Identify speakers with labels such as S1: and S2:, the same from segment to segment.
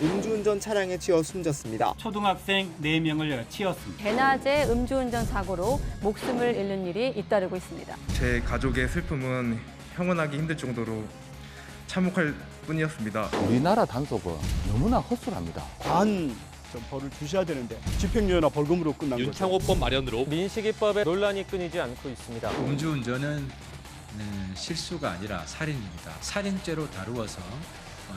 S1: 음주운전 차량에 치여 숨졌습니다.
S2: 초등학생 4명을 치었습니다.
S3: 대낮에 음주운전 사고로 목숨을 잃는 일이 잇따르고 있습니다.
S4: 제 가족의 슬픔은 형언하기 힘들 정도로 참혹할 뿐이었습니다.
S5: 우리나라 단속은 너무나 허술합니다.
S6: 좀 벌을 주셔야 되는데 집행유예나 벌금으로 끝난 거죠.
S7: 윤창호법 마련으로
S8: 민식이법에 논란이 끊이지 않고 있습니다.
S9: 음주운전은 실수가 아니라 살인입니다. 살인죄로 다루어서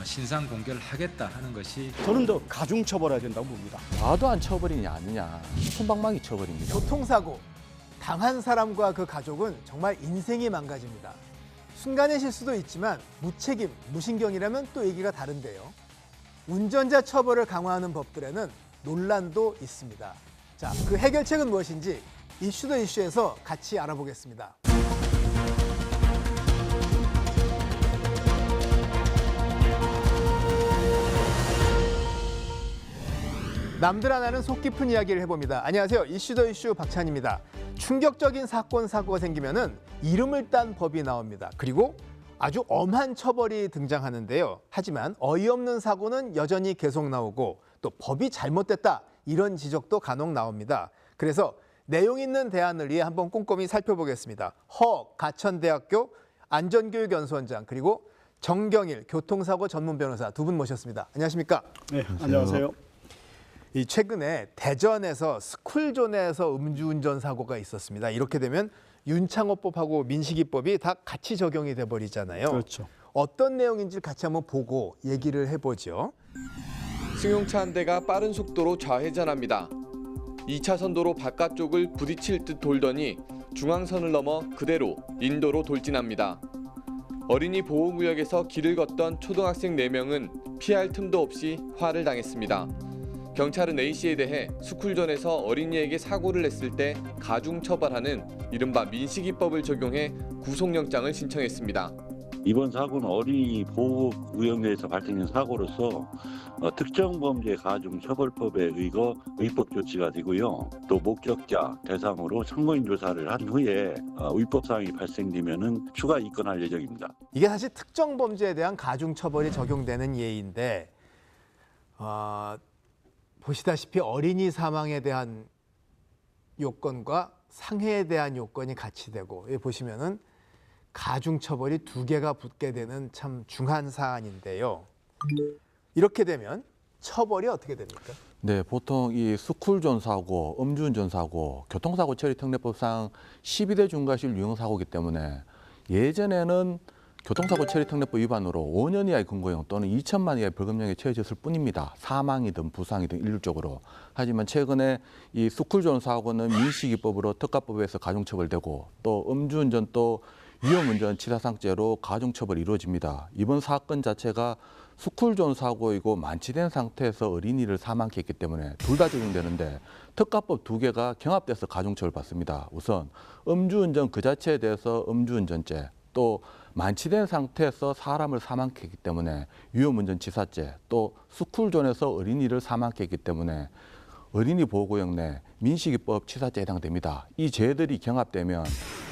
S9: 신상 공개를 하겠다 하는 것이
S6: 저는 더 가중처벌해야 된다고 봅니다.
S5: 과도한 처벌이냐 아니냐 솜방망이 처벌입니다.
S10: 교통사고 당한 사람과 그 가족은 정말 인생이 망가집니다. 순간의 실수도 있지만 무책임, 무신경이라면 또 얘기가 다른데요. 운전자 처벌을 강화하는 법들에는 논란도 있습니다. 자, 그 해결책은 무엇인지 이슈 더 이슈에서 같이 알아보겠습니다. 남들 안 하는 속 깊은 이야기를 해봅니다. 안녕하세요. 이슈 더 이슈 박찬입니다. 충격적인 사건, 사고가 생기면은 이름을 딴 법이 나옵니다. 그리고 아주 엄한 처벌이 등장하는데요. 하지만 어이없는 사고는 여전히 계속 나오고 또 법이 잘못됐다 이런 지적도 간혹 나옵니다. 그래서 내용 있는 대안을 위해 한번 꼼꼼히 살펴보겠습니다. 가천대학교 안전교육연수원장 그리고 정경일 교통사고 전문 변호사 두 분 모셨습니다. 안녕하십니까?
S6: 네, 안녕하세요.
S10: 이 최근에 대전에서 스쿨존에서 음주운전 사고가 있었습니다. 이렇게 되면 윤창호법하고 민식이법이 다 같이 적용이 돼버리잖아요.
S6: 그렇죠.
S10: 어떤 내용인지 같이 한번 보고 얘기를 해보죠.
S7: 승용차 한 대가 빠른 속도로 좌회전합니다. 2차선 도로 바깥쪽을 부딪힐 듯 돌더니 중앙선을 넘어 그대로 인도로 돌진합니다. 어린이 보호구역에서 길을 걷던 초등학생 4명은 피할 틈도 없이 화를 당했습니다. 경찰은 A씨에 대해 스쿨존에서 어린이에게 사고를 냈을 때 가중처벌하는 이른바 민식이법을 적용해 구속영장을 신청했습니다.
S11: 이번 사고는 어린이 보호구역 내에서 발생한 사고로서 특정 범죄 가중처벌법에 의거 위법 조치가 되고요. 또 목격자 대상으로 참고인 조사를 한 후에 위법 사항이 발생되면은 추가 입건할 예정입니다.
S10: 이게 사실 특정 범죄에 대한 가중처벌이 적용되는 예인데 보시다시피 어린이 사망에 대한 요건과 상해에 대한 요건이 같이 되고 여기 보시면은 가중처벌이 2개가 붙게 되는 참 중한 사안인데요. 이렇게 되면 처벌이 어떻게 됩니까?
S5: 네, 보통 이 스쿨존 사고, 음주운전 사고, 교통사고 처리 특례법상 12대 중과실 유형 사고이기 때문에 예전에는 교통사고 처리 특례법 위반으로 5년 이하의 금고형 또는 2천만 이하의 벌금형에 처해졌을 뿐입니다. 사망이든 부상이든 일률적으로. 하지만 최근에 이 스쿨존 사고는 민식이법으로 특가법에서 가중처벌되고 또 음주운전 또 위험운전 치사상죄로 가중처벌이 이루어집니다. 이번 사건 자체가 스쿨존 사고이고 만취된 상태에서 어린이를 사망케 했기 때문에 둘 다 적용되는데 특가법 2개가 경합돼서 가중처벌 받습니다. 우선 음주운전 그 자체에 대해서 음주운전죄 또 만취된 상태에서 사람을 사망케 했기 때문에 위험운전 치사죄 또 스쿨존에서 어린이를 사망케 했기 때문에 어린이 보호구역 내 민식이법 치사죄에 해당됩니다. 이 죄들이 경합되면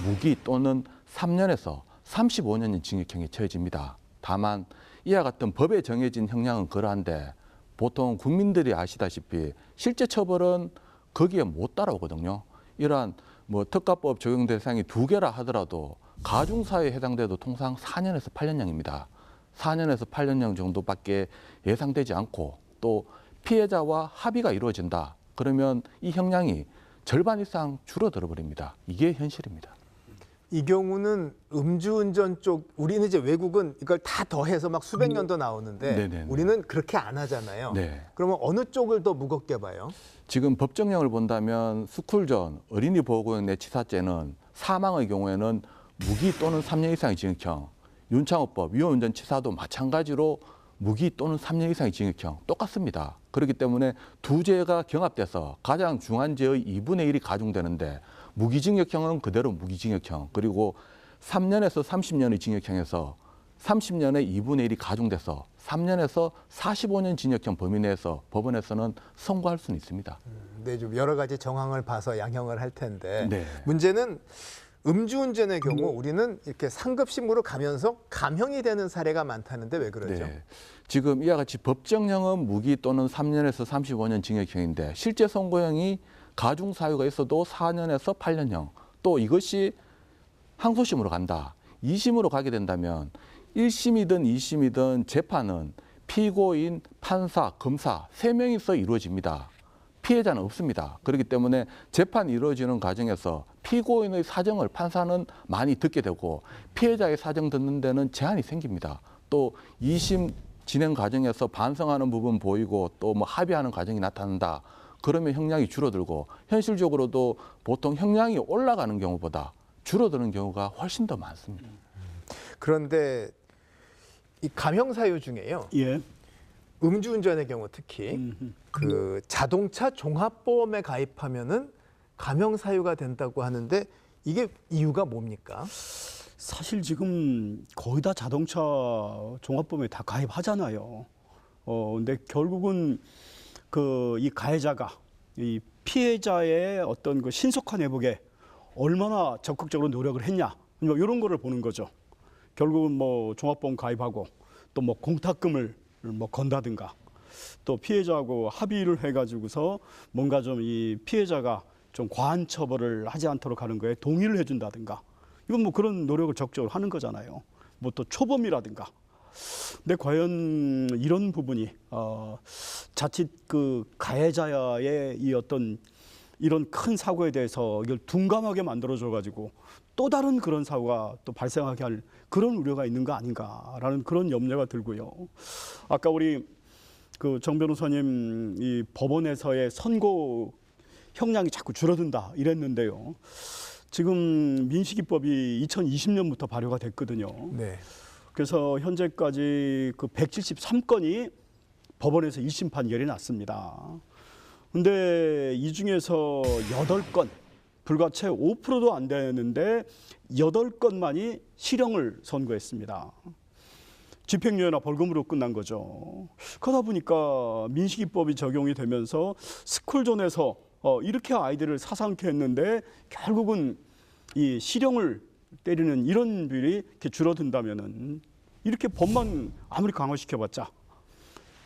S5: 무기 또는 3년에서 35년의 징역형이 처해집니다. 다만 이와 같은 법에 정해진 형량은 그러한데 보통 국민들이 아시다시피 실제 처벌은 거기에 못 따라오거든요. 이러한 특가법 적용 대상이 2개라 하더라도 가중사유에 해당돼도 통상 4년에서 8년형입니다. 4년에서 8년형 정도밖에 예상되지 않고 또 피해자와 합의가 이루어진다. 그러면 이 형량이 절반 이상 줄어들어 버립니다. 이게 현실입니다.
S10: 이 경우는 음주운전 쪽 우리는 이제 외국은 이걸 다 더해서 막 수백 년도 나오는데
S5: 네네네.
S10: 우리는 그렇게 안 하잖아요.
S5: 네.
S10: 그러면 어느 쪽을 더 무겁게 봐요?
S5: 지금 법정형을 본다면 스쿨존, 어린이 보호구역 내 치사죄는 사망의 경우에는 무기 또는 3년 이상의 징역형, 윤창호법 위험운전 치사도 마찬가지로 무기 또는 3년 이상의 징역형 똑같습니다. 그렇기 때문에 2죄가 경합돼서 가장 중한 죄의 2분의 1이 가중되는데 무기징역형은 그대로 무기징역형 그리고 3년에서 30년의 징역형에서 30년의 2분의 1이 가중돼서 3년에서 45년 징역형 범위 내에서 법원에서는 선고할 수는 있습니다.
S10: 네, 좀 여러 가지 정황을 봐서 양형을 할 텐데
S5: 네.
S10: 문제는 음주운전의 경우 우리는 이렇게 상급신고로 가면서 감형이 되는 사례가 많다는데 왜 그러죠?
S5: 네. 지금 이와 같이 법정형은 무기 또는 3년에서 35년 징역형인데 실제 선고형이 가중 사유가 있어도 4년에서 8년형, 또 이것이 항소심으로 간다. 2심으로 가게 된다면 1심이든 2심이든 재판은 피고인, 판사, 검사 3명이서 이루어집니다. 피해자는 없습니다. 그렇기 때문에 재판이 이루어지는 과정에서 피고인의 사정을 판사는 많이 듣게 되고 피해자의 사정 듣는 데는 제한이 생깁니다. 또 2심 진행 과정에서 반성하는 부분 보이고 또 뭐 합의하는 과정이 나타난다. 그러면 형량이 줄어들고 현실적으로도 보통 형량이 올라가는 경우보다 줄어드는 경우가 훨씬 더 많습니다.
S10: 그런데 이 감형 사유 중에요.
S6: 예.
S10: 음주운전의 경우 특히 그 자동차 종합보험에 가입하면은 감형 사유가 된다고 하는데 이게 이유가 뭡니까?
S6: 사실 지금 거의 다 자동차 종합보험에 다 가입하잖아요. 근데 결국은 그 이 가해자가 이 피해자의 어떤 그 신속한 회복에 얼마나 적극적으로 노력을 했냐, 뭐 이런 거를 보는 거죠. 결국은 뭐 종합보험 가입하고 또 뭐 공탁금을 뭐 건다든가 또 피해자하고 합의를 해가지고서 뭔가 좀 이 피해자가 좀 과한 처벌을 하지 않도록 하는 거에 동의를 해준다든가 이건 뭐 그런 노력을 적극적으로 하는 거잖아요. 뭐 또 초범이라든가. 근데 과연 이런 부분이 자칫 그 가해자의 이 어떤 이런 큰 사고에 대해서 이걸 둔감하게 만들어줘 가지고 또 다른 그런 사고가 또 발생하게 할 그런 우려가 있는 거 아닌가라는 그런 염려가 들고요. 아까 우리 그 정 변호사님 이 법원에서의 선고 형량이 자꾸 줄어든다 이랬는데요. 지금 민식이법이 2020년부터 발효가 됐거든요.
S10: 네.
S6: 그래서 현재까지 그 173건이 법원에서 1심 판결이 났습니다. 근데 이 중에서 8건, 불과 채 5%도 안 되는데 8건만이 실형을 선고했습니다. 집행유예나 벌금으로 끝난 거죠. 그러다 보니까 민식이법이 적용이 되면서 스쿨존에서 이렇게 아이들을 사상케 했는데 결국은 이 실형을 때리는 이런 비율이 이렇게 줄어든다면은 이렇게 법만 아무리 강화시켜봤자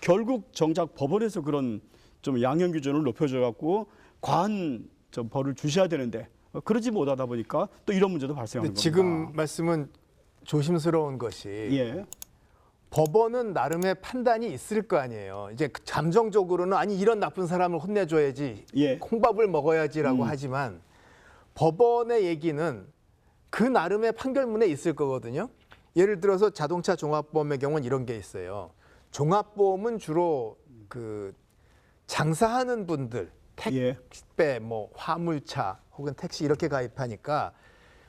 S6: 결국 정작 법원에서 그런 좀 양형 기준을 높여줘 갖고 과한 좀 벌을 주셔야 되는데 그러지 못하다 보니까 또 이런 문제도 발생하는 겁니다.
S10: 지금 말씀은 조심스러운 것이
S6: 예.
S10: 법원은 나름의 판단이 있을 거 아니에요. 이제 감정적으로는 아니 이런 나쁜 사람을 혼내줘야지,
S6: 예.
S10: 콩밥을 먹어야지라고 하지만 법원의 얘기는 그 나름의 판결문에 있을 거거든요. 예를 들어서 자동차 종합보험의 경우는 이런 게 있어요. 종합보험은 주로 그 장사하는 분들, 택배, 뭐 화물차 혹은 택시 이렇게 가입하니까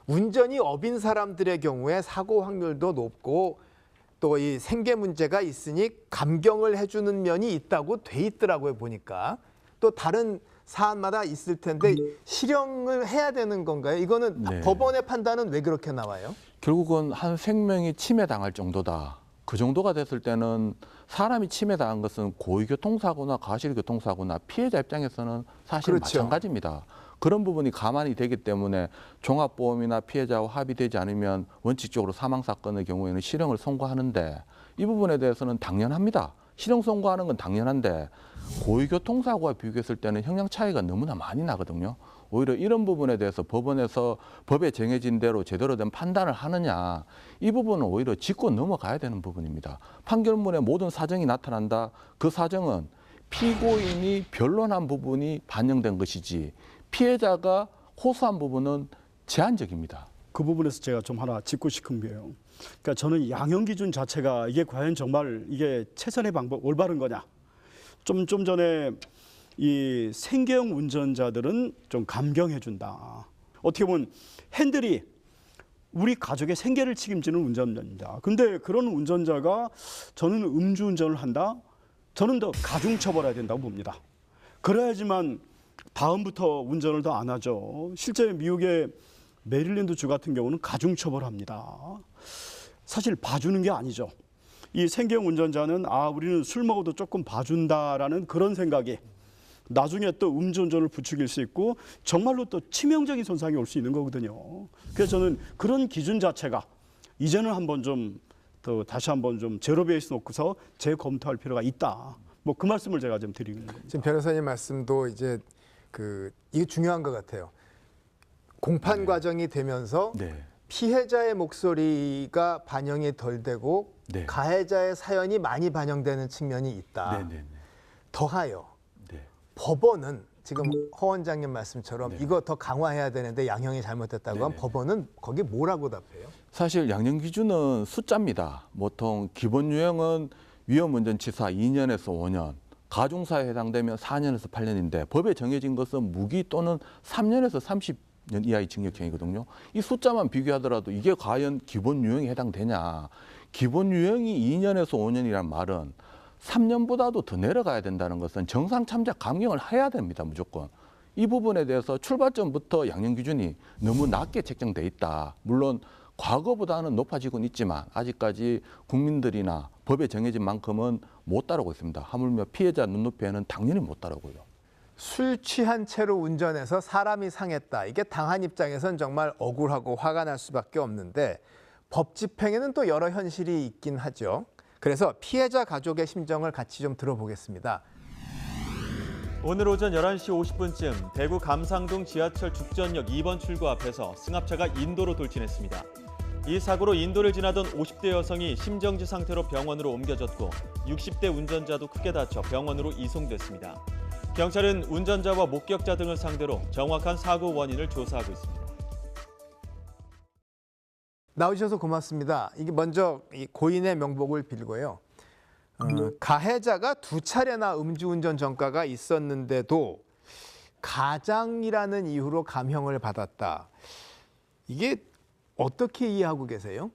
S10: 운전이 업인 사람들의 경우에 사고 확률도 높고 또 이 생계 문제가 있으니 감경을 해주는 면이 있다고 돼 있더라고요, 보니까. 또 다른 사안마다 있을 텐데 실형을 해야 되는 건가요? 이거는
S5: 네.
S10: 법원의 판단은 왜 그렇게 나와요?
S5: 결국은 한 생명이 침해당할 정도다. 그 정도가 됐을 때는 사람이 침해당한 것은 고의교통사고나 과실교통사고나 피해자 입장에서는 사실
S10: 그렇죠.
S5: 마찬가지입니다. 그런 부분이 가만히 되기 때문에 종합보험이나 피해자와 합의되지 않으면 원칙적으로 사망사건의 경우에는 실형을 선고하는데 이 부분에 대해서는 당연합니다. 실형 선고하는 건 당연한데 고의교통사고와 비교했을 때는 형량 차이가 너무나 많이 나거든요. 오히려 이런 부분에 대해서 법원에서 법에 정해진 대로 제대로 된 판단을 하느냐, 이 부분은 오히려 짚고 넘어가야 되는 부분입니다. 판결문에 모든 사정이 나타난다. 그 사정은 피고인이 변론한 부분이 반영된 것이지 피해자가 호소한 부분은 제한적입니다.
S6: 그 부분에서 제가 좀 하나 짚고 싶은 게요. 그러니까 저는 양형 기준 자체가 이게 과연 정말 이게 최선의 방법, 올바른 거냐. 좀 전에 이 생계형 운전자들은 좀 감경해 준다. 어떻게 보면 핸들이 우리 가족의 생계를 책임지는 운전자입니다. 근데 그런 운전자가 저는 음주운전을 한다? 저는 더 가중처벌해야 된다고 봅니다. 그래야지만 다음부터 운전을 더 안 하죠. 실제 미국의 메릴랜드 주 같은 경우는 가중처벌합니다. 사실 봐주는 게 아니죠. 이 생계형 운전자는 우리는 술 먹어도 조금 봐준다라는 그런 생각이 나중에 또 음주운전을 부추길 수 있고 정말로 또 치명적인 손상이 올 수 있는 거거든요. 그래서 저는 그런 기준 자체가 이제는 한번 좀 또 다시 한번 좀 제로 베이스 놓고서 재검토할 필요가 있다. 뭐 그 말씀을 제가 좀 드리는 겁니다.
S10: 지금 변호사님 말씀도 이제 이게 중요한 것 같아요. 공판 과정이 되면서 피해자의 목소리가 반영이 덜 되고 가해자의 사연이 많이 반영되는 측면이 있다. 더하여 법원은 지금 허 원장님 말씀처럼 이거 더 강화해야 되는데 양형이 잘못됐다고 하면 법원은 거기 뭐라고 답해요?
S5: 사실 양형 기준은 숫자입니다. 보통 기본 유형은 위험운전치사 2년에서 5년, 가중사에 해당되면 4년에서 8년인데 법에 정해진 것은 무기 또는 3년에서 30년 이하의 징역형이거든요. 이 숫자만 비교하더라도 이게 과연 기본 유형에 해당되냐. 기본 유형이 2년에서 5년이란 말은 3년보다도 더 내려가야 된다는 것은 정상 참작 감경을 해야 됩니다. 무조건. 이 부분에 대해서 출발점부터 양형 기준이 너무 낮게 책정돼 있다. 물론 과거보다는 높아지고는 있지만 아직까지 국민들이나 법에 정해진 만큼은 못 따르고 있습니다. 하물며 피해자 눈높이에는 당연히 못 따르고요.
S10: 술 취한 채로 운전해서 사람이 상했다. 이게 당한 입장에선 정말 억울하고 화가 날 수밖에 없는데 법 집행에는 또 여러 현실이 있긴 하죠. 그래서 피해자 가족의 심정을 같이 좀 들어보겠습니다.
S12: 오늘 오전 11시 50분쯤 대구 감상동 지하철 죽전역 2번 출구 앞에서 승합차가 인도로 돌진했습니다. 이 사고로 인도를 지나던 50대 여성이 심정지 상태로 병원으로 옮겨졌고 60대 운전자도 크게 다쳐 병원으로 이송됐습니다. 경찰은 운전자와 목격자 등을 상대로 정확한 사고 원인을 조사하고 있습니다.
S10: 나오셔서 고맙습니다. 이게 먼저 이 고인의 명복을 빌고요. 가해자가 2차례나 음주운전 전과가 있었는데도 가장이라는 이유로 감형을 받았다. 이게 어떻게 이해하고 계세요?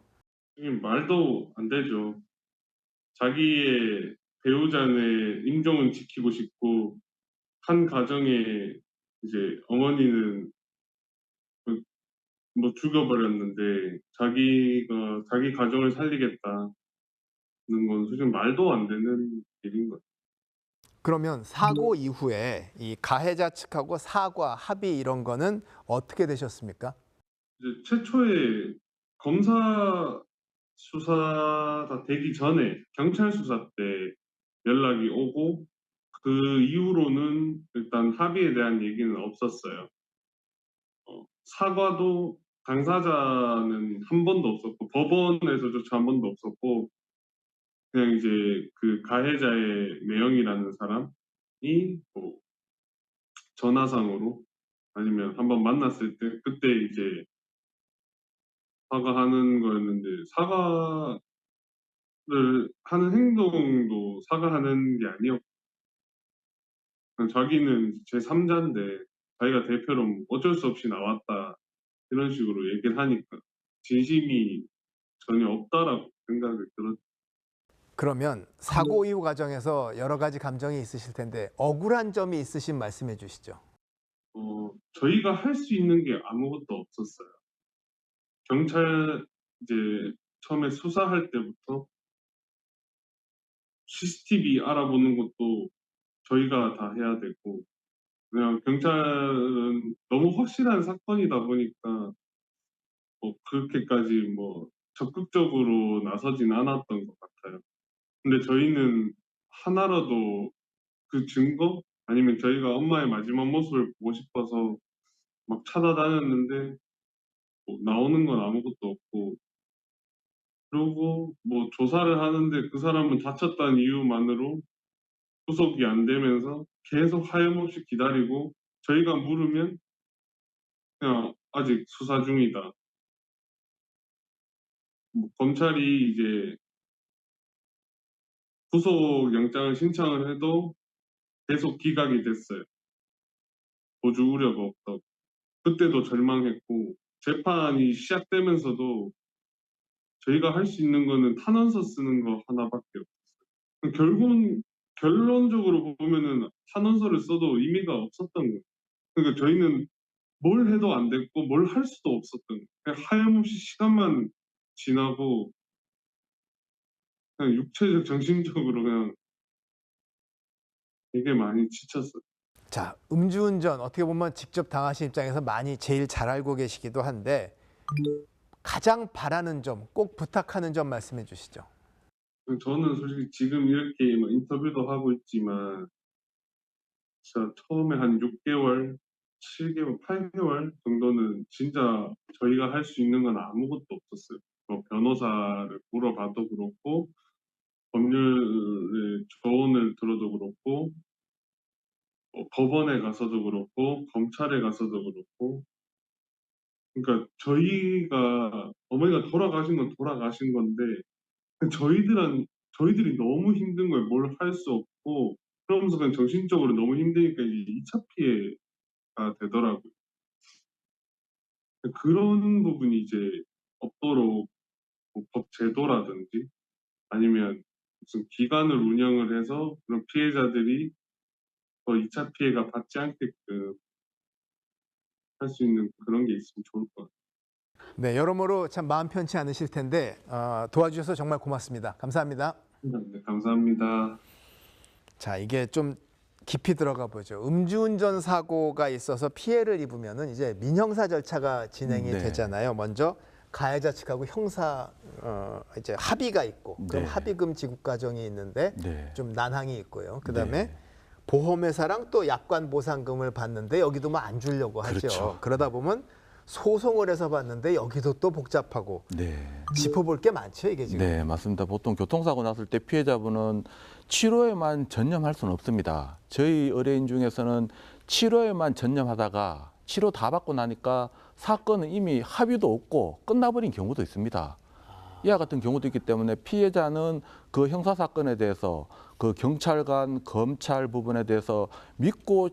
S13: 말도 안 되죠. 자기의 배우자의 임종은 지키고 싶고 한 가정의 이제 어머니는 뭐 죽여버렸는데 자기 가정을 살리겠다는 건 사실 말도 안 되는 일인 거죠.
S10: 그러면 사고 이후에 이 가해자 측하고 사과, 합의 이런 거는 어떻게 되셨습니까?
S13: 이제 최초에 검사 수사 다 되기 전에 경찰 수사 때 연락이 오고 그 이후로는 일단 합의에 대한 얘기는 없었어요. 사과도 당사자는 한 번도 없었고 법원에서조차 한 번도 없었고 그냥 이제 그 가해자의 매형이라는 사람이 뭐 전화상으로 아니면 한번 만났을 때 그때 이제 사과하는 거였는데 사과를 하는 행동도 사과하는 게 아니었고 자기는 제3자인데 자기가 대표로 어쩔 수 없이 나왔다 이런 식으로 얘기를 하니까 진심이 전혀 없다라고 생각이 들었죠.
S10: 그러면 사고 이후 과정에서 여러 가지 감정이 있으실 텐데 억울한 점이 있으신 말씀해 주시죠.
S13: 저희가 할 수 있는 게 아무것도 없었어요. 경찰 이제 처음에 수사할 때부터 CCTV 알아보는 것도 저희가 다 해야 되고 그냥 경찰은 너무 확실한 사건이다 보니까 뭐 그렇게까지 뭐 적극적으로 나서진 않았던 것 같아요. 근데 저희는 하나라도 그 증거 아니면 저희가 엄마의 마지막 모습을 보고 싶어서 막 찾아다녔는데 뭐 나오는 건 아무것도 없고 그리고 뭐 조사를 하는데 그 사람은 다쳤다는 이유만으로 구속이 안 되면서 계속 하염없이 기다리고 저희가 물으면 그냥 아직 수사 중이다. 뭐 검찰이 이제 구속영장을 신청을 해도 계속 기각이 됐어요. 보주 우려가 없다고. 그때도 절망했고 재판이 시작되면서도 저희가 할 수 있는 거는 탄원서 쓰는 거 하나밖에 없었어요. 결국은 결론적으로 보면은 탄원서를 써도 의미가 없었던 거예요. 그러니까 저희는 뭘 해도 안 됐고 뭘 할 수도 없었던 거예요. 그냥 하염없이 시간만 지나고 그냥 육체적, 정신적으로 그냥 되게 많이 지쳤어요.
S10: 자, 음주운전 어떻게 보면 직접 당하신 입장에서 많이 제일 잘 알고 계시기도 한데 가장 바라는 점, 꼭 부탁하는 점 말씀해 주시죠.
S13: 저는 솔직히 지금 이렇게 막 인터뷰도 하고 있지만 진짜 처음에 한 6개월, 7개월, 8개월 정도는 진짜 저희가 할 수 있는 건 아무것도 없었어요. 뭐 변호사를 물어봐도 그렇고 법률의 조언을 들어도 그렇고 법원에 가서도 그렇고 검찰에 가서도 그렇고 그러니까 저희가 어머니가 돌아가신 건 돌아가신 건데 저희들이 너무 힘든 거예요. 뭘 할 수 없고 그러면서 그냥 정신적으로 너무 힘드니까 이제 2차 피해가 되더라고요. 그런 부분이 이제 없도록 뭐 법 제도라든지 아니면 무슨 기관을 운영을 해서 그런 피해자들이 더 2차 피해가 받지 않게끔 할 수 있는 그런 게 있으면 좋을 것 같아요.
S10: 네, 여러모로 참 마음 편치 않으실 텐데 도와주셔서 정말 고맙습니다. 감사합니다.
S13: 네, 감사합니다.
S10: 자, 이게 좀 깊이 들어가 보죠. 음주운전 사고가 있어서 피해를 입으면은 이제 민형사 절차가 진행이
S5: 네.
S10: 되잖아요. 먼저 가해자 측하고 형사 이제 합의가 있고 그럼
S5: 네.
S10: 합의금 지급 과정이 있는데
S5: 네.
S10: 좀 난항이 있고요. 그다음에
S5: 네.
S10: 보험회사랑 또 약관 보상금을 받는데 여기도 뭐 안 주려고 하죠.
S5: 그렇죠.
S10: 그러다 보면 소송을 해서 받는데 여기도 또 복잡하고
S5: 네.
S10: 짚어볼 게 많죠, 이게 지금.
S5: 네, 맞습니다. 보통 교통사고 났을 때 피해자분은 치료에만 전념할 수는 없습니다. 저희 의뢰인 중에서는 치료에만 전념하다가 치료 다 받고 나니까 사건은 이미 합의도 없고 끝나버린 경우도 있습니다. 이와 같은 경우도 있기 때문에 피해자는 그 형사사건에 대해서 그 경찰관, 검찰 부분에 대해서 믿고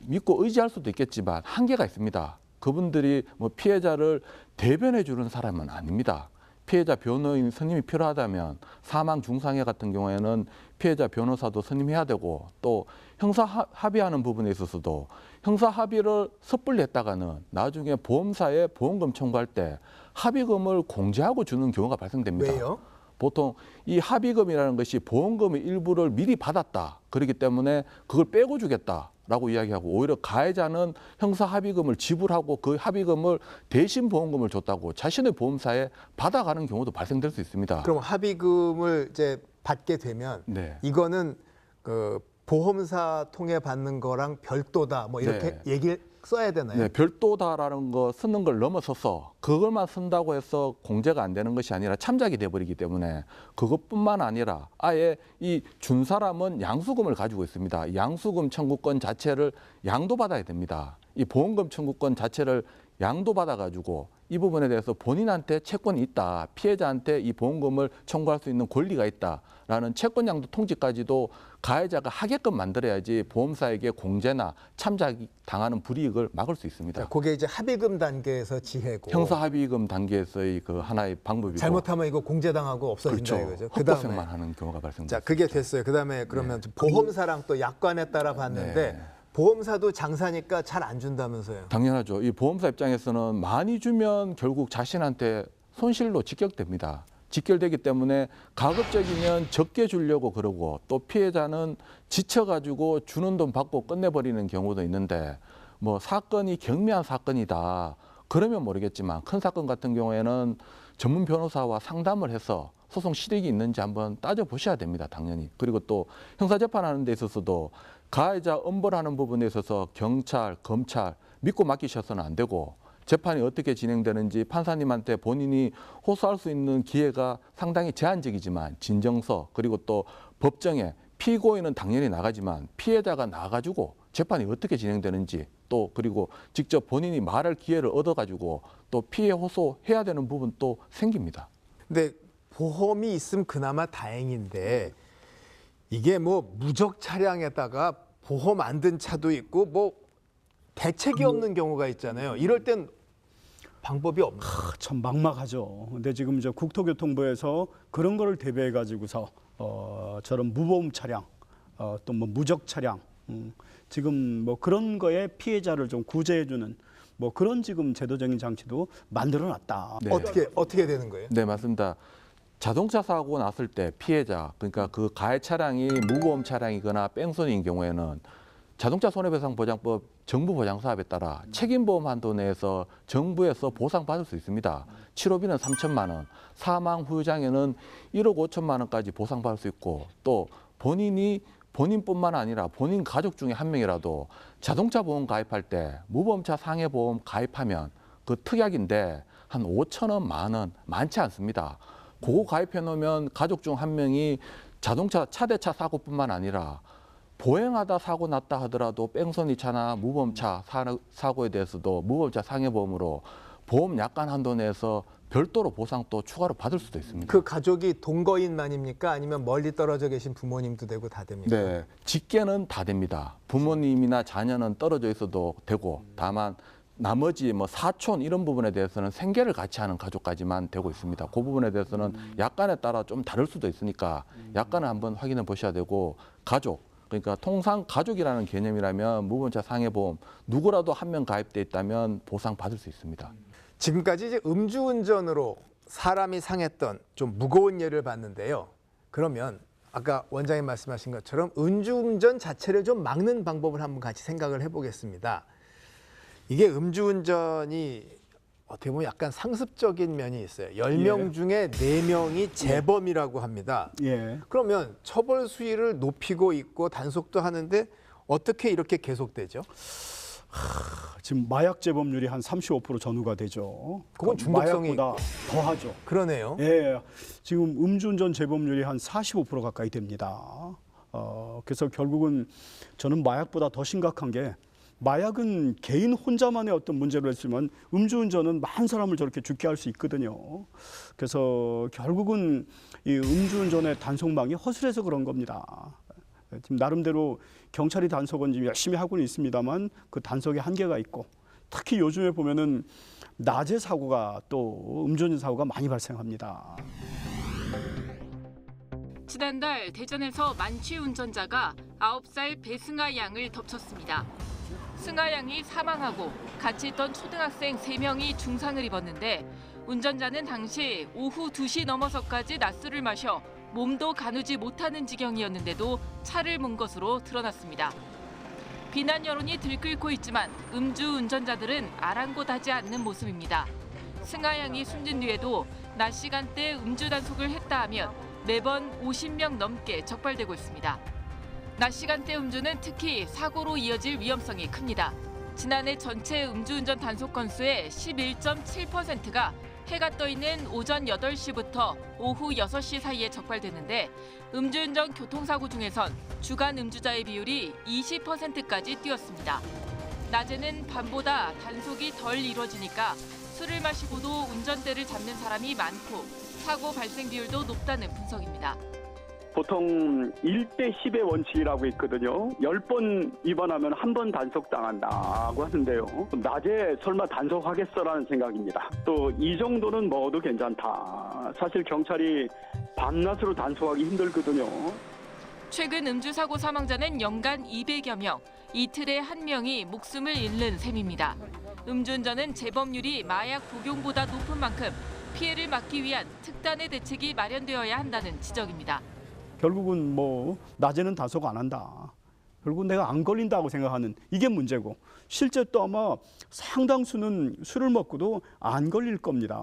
S5: 믿고 의지할 수도 있겠지만 한계가 있습니다. 그분들이 뭐 피해자를 대변해 주는 사람은 아닙니다. 피해자 변호인 선임이 필요하다면 사망 중상해 같은 경우에는 피해자 변호사도 선임해야 되고 또 형사 합의하는 부분에 있어서도 형사 합의를 섣불리 했다가는 나중에 보험사에 보험금 청구할 때 합의금을 공제하고 주는 경우가 발생됩니다.
S10: 왜요?
S5: 보통 이 합의금이라는 것이 보험금의 일부를 미리 받았다. 그렇기 때문에 그걸 빼고 주겠다라고 이야기하고 오히려 가해자는 형사 합의금을 지불하고 그 합의금을 대신 보험금을 줬다고 자신의 보험사에 받아가는 경우도 발생될 수 있습니다.
S10: 그럼 합의금을 이제 받게 되면
S5: 네.
S10: 이거는 그 보험사 통해 받는 거랑 별도다 뭐 이렇게
S5: 네.
S10: 얘기를 써야 되나요?
S5: 네, 별도다라는 거 쓰는 걸 넘어서서 그걸만 쓴다고 해서 공제가 안 되는 것이 아니라 참작이 돼버리기 때문에 그것뿐만 아니라 아예 이 준 사람은 양수금을 가지고 있습니다. 이 양수금 청구권 자체를 양도받아야 됩니다. 이 보험금 청구권 자체를 양도받아가지고 이 부분에 대해서 본인한테 채권이 있다. 피해자한테 이 보험금을 청구할 수 있는 권리가 있다라는 채권 양도 통지까지도 가해자가 하게끔 만들어야지 보험사에게 공제나 참작이 당하는 불이익을 막을 수 있습니다.
S10: 그게 이제 합의금 단계에서 지혜고
S5: 형사 합의금 단계에서의 그 하나의 방법이고
S10: 잘못하면 이거 공제당하고 없어진다
S5: 그렇죠.
S10: 이거죠.
S5: 헛고생만 하는 경우가 발생됩니다.
S10: 자, 그게 됐어요. 그다음에 그러면 보험사랑 또 약관에 따라 봤는데 보험사도 장사니까 잘 안 준다면서요.
S5: 당연하죠. 이 보험사 입장에서는 많이 주면 결국 자신한테 손실로 직결됩니다. 직결되기 때문에 가급적이면 적게 주려고 그러고 또 피해자는 지쳐가지고 주는 돈 받고 끝내버리는 경우도 있는데 뭐 사건이 경미한 사건이다. 그러면 모르겠지만 큰 사건 같은 경우에는 전문 변호사와 상담을 해서 소송 실익이 있는지 한번 따져보셔야 됩니다. 당연히. 그리고 또 형사재판하는 데 있어서도 가해자 엄벌하는 부분에 있어서 경찰, 검찰 믿고 맡기셔서는 안 되고 재판이 어떻게 진행되는지 판사님한테 본인이 호소할 수 있는 기회가 상당히 제한적이지만 진정서 그리고 또 법정에 피고인은 당연히 나가지만 피해자가 나가지고 재판이 어떻게 진행되는지 또 그리고 직접 본인이 말할 기회를 얻어가지고 또 피해 호소해야 되는 부분도 생깁니다.
S10: 근데 보험이 있으면 그나마 다행인데 이게 뭐 무적 차량에다가 보험 안 든 차도 있고 뭐 대책이 없는 경우가 있잖아요. 이럴 땐 방법이 없나요?
S6: 참 막막하죠. 근데 지금 저 국토교통부에서 그런 거를 대비해 가지고서 저런 무보험 차량, 또 뭐 무적 차량, 지금 뭐 그런 거에 피해자를 좀 구제해주는 뭐 그런 지금 제도적인 장치도 만들어놨다.
S5: 네.
S10: 어떻게 되는 거예요?
S5: 네, 맞습니다. 자동차 사고 났을 때 피해자, 그러니까 그 가해 차량이 무보험 차량이거나 뺑소니인 경우에는 자동차 손해배상보장법 정부 보장사업에 따라 책임보험 한도 내에서 정부에서 보상받을 수 있습니다. 치료비는 3천만 원, 사망 후 장애는 1억 5천만 원까지 보상받을 수 있고 또 본인뿐만 아니라 본인 가족 중에 한 명이라도 자동차 보험 가입할 때 무보험차 상해보험 가입하면 그 특약인데 한 5천 원, 만 원, 많지 않습니다. 그거 가입해 놓으면 가족 중 한 명이 자동차 차대차 사고뿐만 아니라 보행하다 사고 났다 하더라도 뺑소니차나 무보험차 사고에 대해서도 무보험차 상해보험으로 보험 약관 한도 내에서 별도로 보상 또 추가로 받을 수도 있습니다.
S10: 그 가족이 동거인만입니까? 아니면 멀리 떨어져 계신 부모님도 되고 다 됩니까?
S5: 네, 직계는 다 됩니다. 부모님이나 자녀는 떨어져 있어도 되고 다만 나머지 뭐 사촌 이런 부분에 대해서는 생계를 같이 하는 가족까지만 되고 있습니다. 그 부분에 대해서는 약관에 따라 좀 다를 수도 있으니까 약관을 한번 확인해 보셔야 되고 가족 그러니까 통상 가족이라는 개념이라면 무보험차 상해보험 누구라도 한 명 가입돼 있다면 보상 받을 수 있습니다.
S10: 지금까지 이제 음주운전으로 사람이 상했던 좀 무거운 예를 봤는데요. 그러면 아까 원장님 말씀하신 것처럼 음주운전 자체를 좀 막는 방법을 한번 같이 생각을 해보겠습니다. 이게 음주운전이 어떻게 보면 약간 상습적인 면이 있어요. 10명 중에 4명이 재범이라고 합니다. 그러면 처벌 수위를 높이고 있고 단속도 하는데 어떻게 이렇게 계속되죠?
S6: 지금 마약 재범률이 한 35% 전후가 되죠.
S10: 그건 중독성이
S6: 마약보다 더하죠.
S10: 그러네요.
S6: 예, 지금 음주운전 재범률이 한 45% 가까이 됩니다. 그래서 결국은 저는 마약보다 더 심각한 게 마약은 개인 혼자만의 어떤 문제로 했지만 음주운전은 많은 사람을 저렇게 죽게 할 수 있거든요. 그래서 결국은 이 음주운전의 단속망이 허술해서 그런 겁니다. 지금 나름대로 경찰이 단속은 지금 열심히 하고는 있습니다만 그 단속에 한계가 있고 특히 요즘에 보면은 낮에 사고가 또 음주운전 사고가 많이 발생합니다.
S14: 지난달 대전에서 만취 운전자가 9살 배승아 양을 덮쳤습니다. 승아 양이 사망하고 같이 있던 초등학생 3명이 중상을 입었는데 운전자는 당시 오후 2시 넘어서까지 낮술을 마셔 몸도 가누지 못하는 지경이었는데도 차를 몬 것으로 드러났습니다. 비난 여론이 들끓고 있지만 음주 운전자들은 아랑곳하지 않는 모습입니다. 승아 양이 숨진 뒤에도 낮 시간대 음주 단속을 했다 하면 매번 50명 넘게 적발되고 있습니다. 낮 시간대 음주는 특히 사고로 이어질 위험성이 큽니다. 지난해 전체 음주운전 단속 건수의 11.7%가 해가 떠 있는 오전 8시부터 오후 6시 사이에 적발되는데 음주운전 교통사고 중에선 주간 음주자의 비율이 20%까지 뛰었습니다. 낮에는 밤보다 단속이 덜 이루어지니까 술을 마시고도 운전대를 잡는 사람이 많고 사고 발생 비율도 높다는 분석입니다.
S15: 보통 1대 10의 원칙이라고 있거든요. 10번 위반하면 1번 단속당한다고 하는데요. 낮에 설마 단속하겠어라는 생각입니다. 또 이 정도는 먹어도 괜찮다. 사실 경찰이 밤낮으로 단속하기 힘들거든요.
S14: 최근 음주사고 사망자는 연간 200여 명, 이틀에 1명이 목숨을 잃는 셈입니다. 음주운전은 재범률이 마약 복용보다 높은 만큼 피해를 막기 위한 특단의 대책이 마련되어야 한다는 지적입니다.
S6: 결국은 뭐 낮에는 단속 안 한다. 결국 내가 안 걸린다고 생각하는 이게 문제고 실제 또 아마 상당수는 술을 먹고도 안 걸릴 겁니다.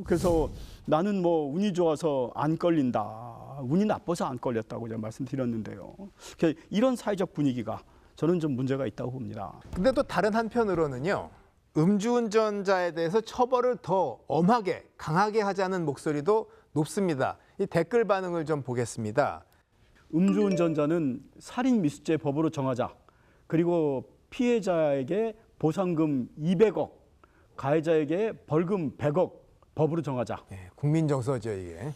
S6: 그래서 나는 뭐 운이 좋아서 안 걸린다. 운이 나빠서 안 걸렸다고 제가 말씀드렸는데요. 이런 사회적 분위기가 저는 좀 문제가 있다고 봅니다.
S10: 근데 또 다른 한편으로는요. 음주운전자에 대해서 처벌을 더 엄하게 강하게 하자는 목소리도 높습니다. 이 댓글 반응을 좀 보겠습니다.
S6: 음주운전자는 살인 미수죄 법으로 정하자. 그리고 피해자에게 보상금 200억, 가해자에게 벌금 100억 법으로 정하자.
S10: 네, 국민 정서죠 이게.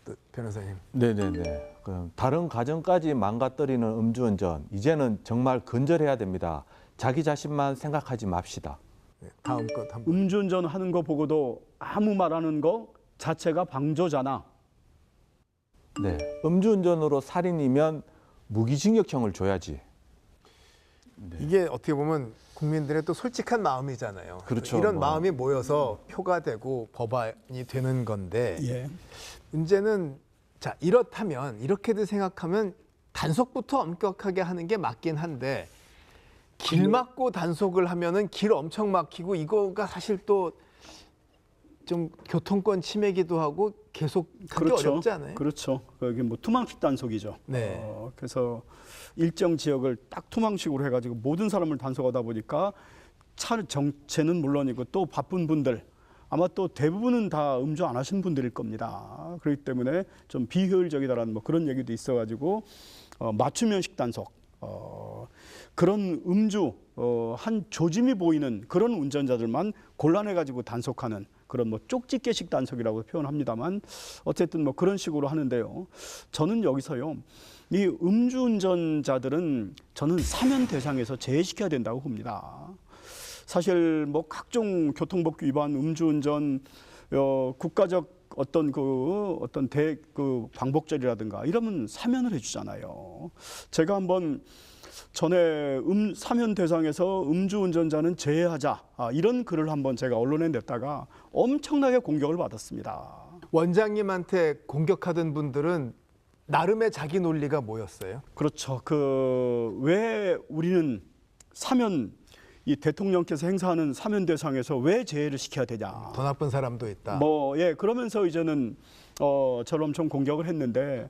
S10: 또 변호사님.
S5: 네네네. 그럼 다른 가정까지 망가뜨리는 음주운전 이제는 정말 근절해야 됩니다. 자기 자신만 생각하지 맙시다.
S10: 네, 다음 것 한번.
S6: 음주운전 하는 거 보고도 아무 말하는 거 자체가 방조잖아.
S5: 네, 음주운전으로 살인이면 무기징역형을 줘야지. 네.
S10: 이게 어떻게 보면 국민들의 또 솔직한 마음이잖아요.
S5: 그렇죠.
S10: 이런 마음이 모여서 표가 되고 법안이 되는 건데 문제는 자 이렇다면 이렇게들 생각하면 단속부터 엄격하게 하는 게 맞긴 한데 길 막고 단속을 하면은 길 엄청 막히고 이거가 사실 또 좀 교통권 침해기도 하고 계속 그게 어렵지 않아요?
S6: 그렇죠. 그게 뭐 투망식 단속이죠.
S10: 네.
S6: 그래서 일정 지역을 딱 투망식으로 해가지고 모든 사람을 단속하다 보니까 차 정체는 물론이고 또 바쁜 분들 아마 또 대부분은 다 음주 안 하신 분들일 겁니다. 그렇기 때문에 좀 비효율적이다라는 뭐 그런 얘기도 있어가지고 맞춤형식 단속. 그런 음주 한 조짐이 보이는 그런 운전자들만 골라내가지고 단속하는 그런 뭐 쪽집게식 단속이라고 표현합니다만 어쨌든 뭐 그런 식으로 하는데요. 저는 여기서요, 이 음주운전자들은 저는 사면 대상에서 제외시켜야 된다고 봅니다. 사실 뭐 각종 교통법규 위반, 음주운전, 국가적 어떤 광복절이라든가 이러면 사면을 해주잖아요. 제가 한번 전에 사면 대상에서 음주운전자는 제외하자 이런 글을 한번 제가 언론에 냈다가 엄청나게 공격을 받았습니다.
S10: 원장님한테 공격하던 분들은 나름의 자기 논리가 뭐였어요?
S6: 그렇죠. 왜 우리는 사면 이 대통령께서 행사하는 사면 대상에서 왜 제외를 시켜야 되냐?
S10: 더 나쁜 사람도 있다.
S6: 그러면서 이제는 저를 엄청 공격을 했는데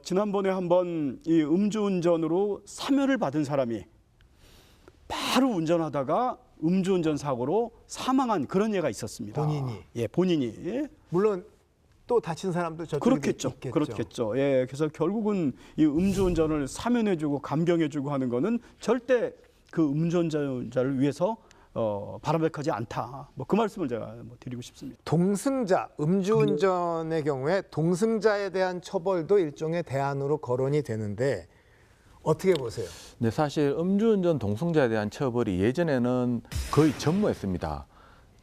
S6: 지난번에 한번 이 음주운전으로 사면을 받은 사람이 바로 운전하다가 음주운전 사고로 사망한 그런 예가 있었습니다.
S10: 본인이?
S6: 본인이.
S10: 물론 또 다친 사람도 저쪽에 있겠죠.
S6: 그렇겠죠. 그래서 결국은 이 음주운전을 사면해주고 감경해주고 하는 거는 절대 그 음주운전자를 위해서 바람직하지 않다. 뭐 그 말씀을 제가 드리고 싶습니다.
S10: 동승자, 음주운전의 경우에 동승자에 대한 처벌도 일종의 대안으로 거론이 되는데 어떻게 보세요?
S5: 네, 사실 음주운전 동승자에 대한 처벌이 예전에는 거의 전무했습니다.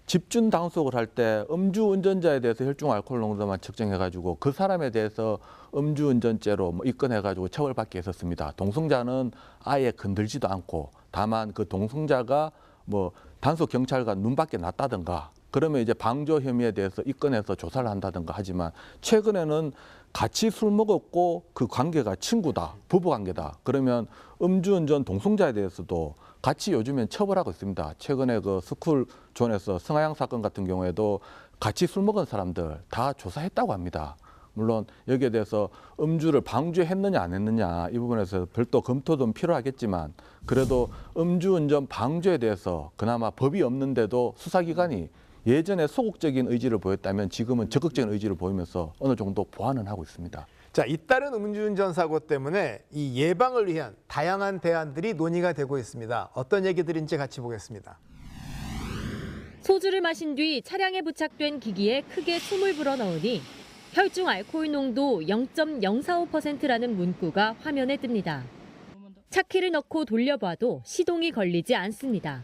S5: 집중 단속을 할 때 음주운전자에 대해서 혈중 알코올 농도만 측정해가지고 그 사람에 대해서 음주운전죄로 입건해가지고 처벌받게 했었습니다. 동승자는 아예 건들지도 않고 다만 그 동승자가 단속 경찰과 눈밖에 났다든가 그러면 이제 방조 혐의에 대해서 입건해서 조사를 한다든가 하지만 최근에는 같이 술 먹었고 그 관계가 친구다, 부부 관계다. 그러면 음주운전 동승자에 대해서도 같이 요즘엔 처벌하고 있습니다. 최근에 그 스쿨존에서 성하양 사건 같은 경우에도 같이 술 먹은 사람들 다 조사했다고 합니다. 물론 여기에 대해서 음주를 방조했느냐 안 했느냐 이 부분에서 별도 검토도 필요하겠지만 그래도 음주운전 방조에 대해서 그나마 법이 없는데도 수사기관이 예전에 소극적인 의지를 보였다면 지금은 적극적인 의지를 보이면서 어느 정도 보완은 하고 있습니다.
S10: 자, 잇따른 음주운전 사고 때문에 이 예방을 위한 다양한 대안들이 논의가 되고 있습니다. 어떤 얘기들인지 같이 보겠습니다.
S3: 소주를 마신 뒤 차량에 부착된 기기에 크게 숨을 불어넣으니 혈중 알코올 농도 0.045%라는 문구가 화면에 뜹니다. 차키를 넣고 돌려봐도 시동이 걸리지 않습니다.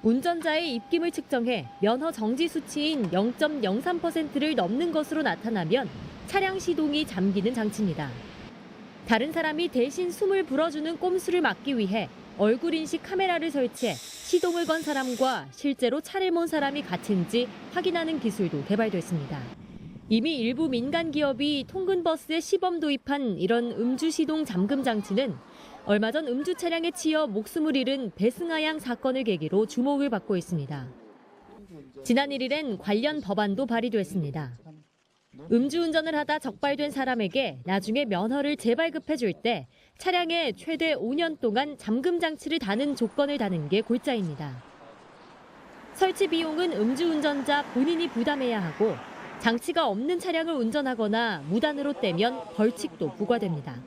S3: 운전자의 입김을 측정해 면허 정지 수치인 0.03%를 넘는 것으로 나타나면 차량 시동이 잠기는 장치입니다. 다른 사람이 대신 숨을 불어주는 꼼수를 막기 위해 얼굴 인식 카메라를 설치해 시동을 건 사람과 실제로 차를 몬 사람이 같은지 확인하는 기술도 개발됐습니다. 이미 일부 민간 기업이 통근버스에 시범 도입한 이런 음주 시동 잠금 장치는 얼마 전 음주 차량에 치여 목숨을 잃은 배승하양 사건을 계기로 주목을 받고 있습니다. 지난 1일엔 관련 법안도 발의됐습니다. 음주운전을 하다 적발된 사람에게 나중에 면허를 재발급해줄 때 차량에 최대 5년 동안 잠금 장치를 다는 조건을 다는 게 골자입니다. 설치 비용은 음주운전자 본인이 부담해야 하고 장치가 없는 차량을 운전하거나 무단으로 떼면 벌칙도 부과됩니다.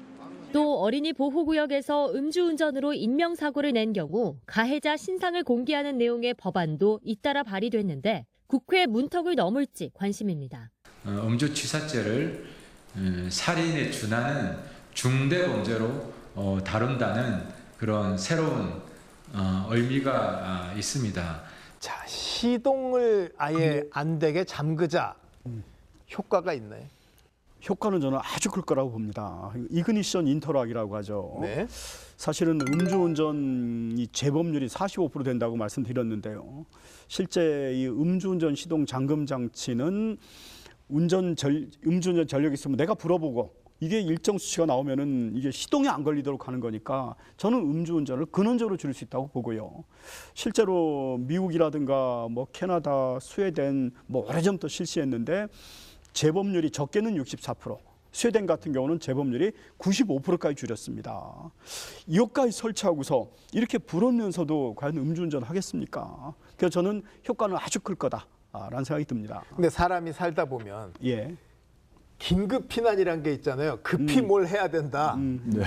S3: 또 어린이 보호구역에서 음주운전으로 인명사고를 낸 경우 가해자 신상을 공개하는 내용의 법안도 잇따라 발의됐는데 국회 문턱을 넘을지 관심입니다.
S9: 음주치사죄를 살인에 준하는 중대범죄로 다룬다는 그런 새로운 의미가 있습니다.
S10: 자, 시동을 아예 안 되게 잠그자. 효과가 있나요?
S6: 효과는 저는 아주 클 거라고 봅니다. 이그니션 인터락이라고 하죠.
S10: 네.
S6: 사실은 음주운전이 재범률이 45% 된다고 말씀드렸는데요. 실제 이 음주운전 시동 잠금 장치는 음주운전 전력이 있으면 내가 불어보고 이게 일정 수치가 나오면은 이게 시동이 안 걸리도록 하는 거니까 저는 음주운전을 근원적으로 줄일 수 있다고 보고요. 실제로 미국이라든가 뭐 캐나다, 스웨덴 뭐 오래전부터 실시했는데 재범률이 적게는 64%, 스웨덴 같은 경우는 재범률이 95%까지 줄였습니다. 이것까지 설치하고서 이렇게 불었면서도 과연 음주운전 하겠습니까? 그래서 저는 효과는 아주 클 거다라는 생각이 듭니다.
S10: 근데 사람이 살다 보면
S6: 예.
S10: 긴급 피난이란 게 있잖아요. 급히 뭘 해야 된다.
S5: 네.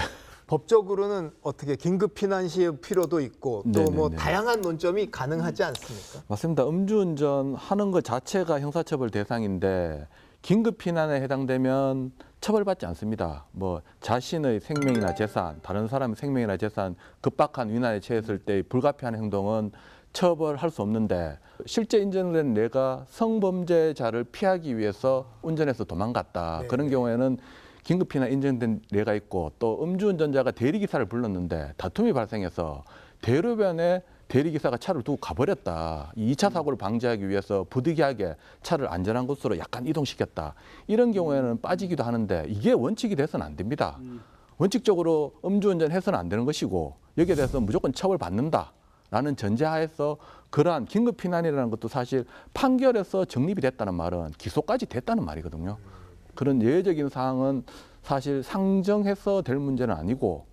S10: 법적으로는 어떻게 긴급 피난 시의 필요도 있고 또 뭐
S5: 네네네.
S10: 다양한 논점이 가능하지 않습니까?
S5: 맞습니다. 음주운전 하는 것 자체가 형사처벌 대상인데 긴급 피난에 해당되면 처벌받지 않습니다. 뭐 자신의 생명이나 재산, 다른 사람의 생명이나 재산 급박한 위난에 처했을 때 불가피한 행동은 처벌할 수 없는데 실제 인정된 뇌가 성범죄자를 피하기 위해서 운전해서 도망갔다.
S10: 네.
S5: 그런 경우에는 긴급 피난 인정된 뇌가 있고 또 음주운전자가 대리기사를 불렀는데 다툼이 발생해서 대로변에 대리기사가 차를 두고 가버렸다. 이 2차 사고를 방지하기 위해서 부득이하게 차를 안전한 곳으로 약간 이동시켰다. 이런 경우에는 빠지기도 하는데 이게 원칙이 돼서는 안 됩니다. 원칙적으로 음주운전 해서는 안 되는 것이고 여기에 대해서 무조건 처벌받는다라는 전제하에서 그러한 긴급 피난이라는 것도 사실 판결에서 정립이 됐다는 말은 기소까지 됐다는 말이거든요. 그런 예외적인 사항은 사실 상정해서 될 문제는 아니고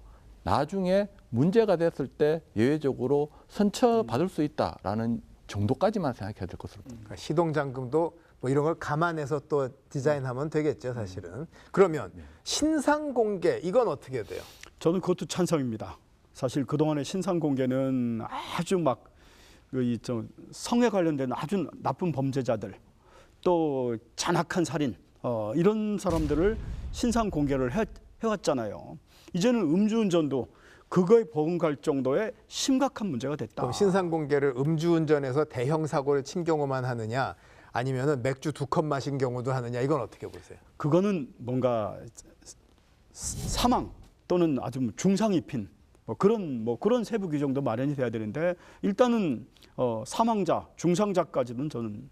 S5: 나중에 문제가 됐을 때 예외적으로 선처받을 수 있다라는 정도까지만 생각해야 될 것으로 봅니다.
S10: 그러니까 시동잠금도 뭐 이런 걸 감안해서 또 디자인하면 되겠죠, 사실은. 그러면 신상 공개 이건 어떻게 돼요?
S6: 저는 그것도 찬성입니다. 사실 그동안의 신상 공개는 아주 막 성에 관련된 아주 나쁜 범죄자들 또 잔악한 살인 이런 사람들을 신상 공개를 해왔잖아요. 이제는 음주운전도 그거에 버금갈 정도의 심각한 문제가 됐다.
S10: 그럼 신상 공개를 음주운전에서 대형 사고를 친 경우만 하느냐, 아니면은 맥주 2컵 마신 경우도 하느냐, 이건 어떻게 보세요?
S6: 그거는 뭔가 사망 또는 아주 중상 입힌 그런 세부 규정도 마련이 돼야 되는데 일단은 사망자, 중상자까지는 저는